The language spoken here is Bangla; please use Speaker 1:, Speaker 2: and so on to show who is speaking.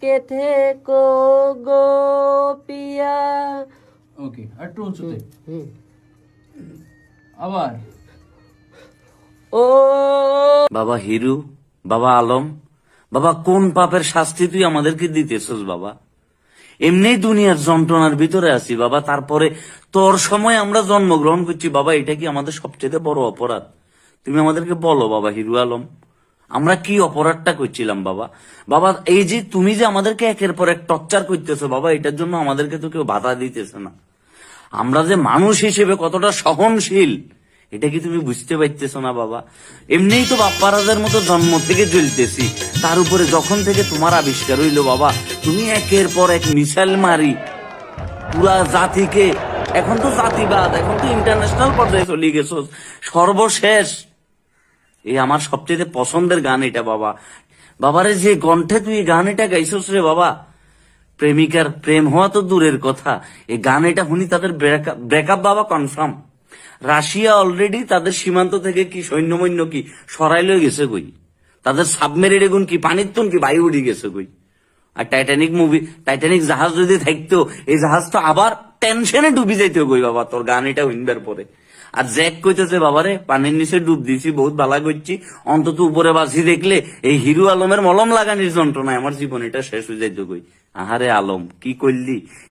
Speaker 1: কে থেকো গো পিয়া।
Speaker 2: ওকে, আর একটু উঁচুতে আবার।
Speaker 1: ও
Speaker 3: বাবা হিরু, বাবা আলম, বাবা কোন পাপের শাস্তি তুই আমাদেরকে দিতেছস বাবা? এমনি দুনিয়ার যন্ত্রণার ভিতরে আছি বাবা, তারপরে তোর সময় আমরা জন্মগ্রহণ করছি বাবা, এটা কি আমাদের সবচেয়ে বড় অপরাধ? তুমি আমাদেরকে বলো বাবা হিরু আলম, আমরা কি অপরাধটা করছিলাম বাবা? বাবা এই যে তুমি যে আমাদেরকে একের পর এক টর্চার করতেছো বাবা, এটার জন্য আমাদেরকে তো কেউ বাধা দিতেছে না। আমরা যে মানুষ হিসেবে কতটা সহনশীল এটা কি তুমি বুঝতে পারতেছো না বাবা? এমনিই তো বাপ্পারাজের মতো জন্ম থেকে জ্বলতেছি, তার উপরে যখন থেকে তোমার আবিষ্কার হইলো বাবা, তুমি একের পর এক মিসাইল মারি পুরা জাতিকে, এখন তো জাতিবাদ, এখন তো ইন্টারন্যাশনাল পর্যায়ে চলে গেছো। সর্বশেষ এই আমার সবচেয়ে পছন্দের গান এটা বাবা। বাবারে যে কণ্ঠে তুই এই গান এটা গাইছস রে বাবা, প্রেমিকার প্রেম হওয়া তো দূরের কথা, এই গান এটা শুনি তাদের ব্রেকআপ বাবা কনফার্ম। রাশিয়া অলরেডি তাদের সীমান্ত থেকে কি সৈন্যমৈন্য কি সরাই লয়ে গেছে কই, তাদের সাবমেরিন এগুন কি পানির তুন কি বায়ু উড়ি গেছে কই। আর টাইটানিক জাহাজ যদি থাকতো, এই জাহাজ তো আবার টেনশনে ডুবি যাইতো কই বাবা তোর গান এটা শুনবার পরে। আর জ্যাক কইতেছে বাবারে পানির নিচে ডুব দিছি, বহুত ভালা করছি, অন্তত উপরে বাসি দেখলে এই হিরু আলমের মলম লাগানির যন্ত্রণায় আমার জীবন এটা শেষ হয়ে যাইতো কই। আহারে আলম কি করলি।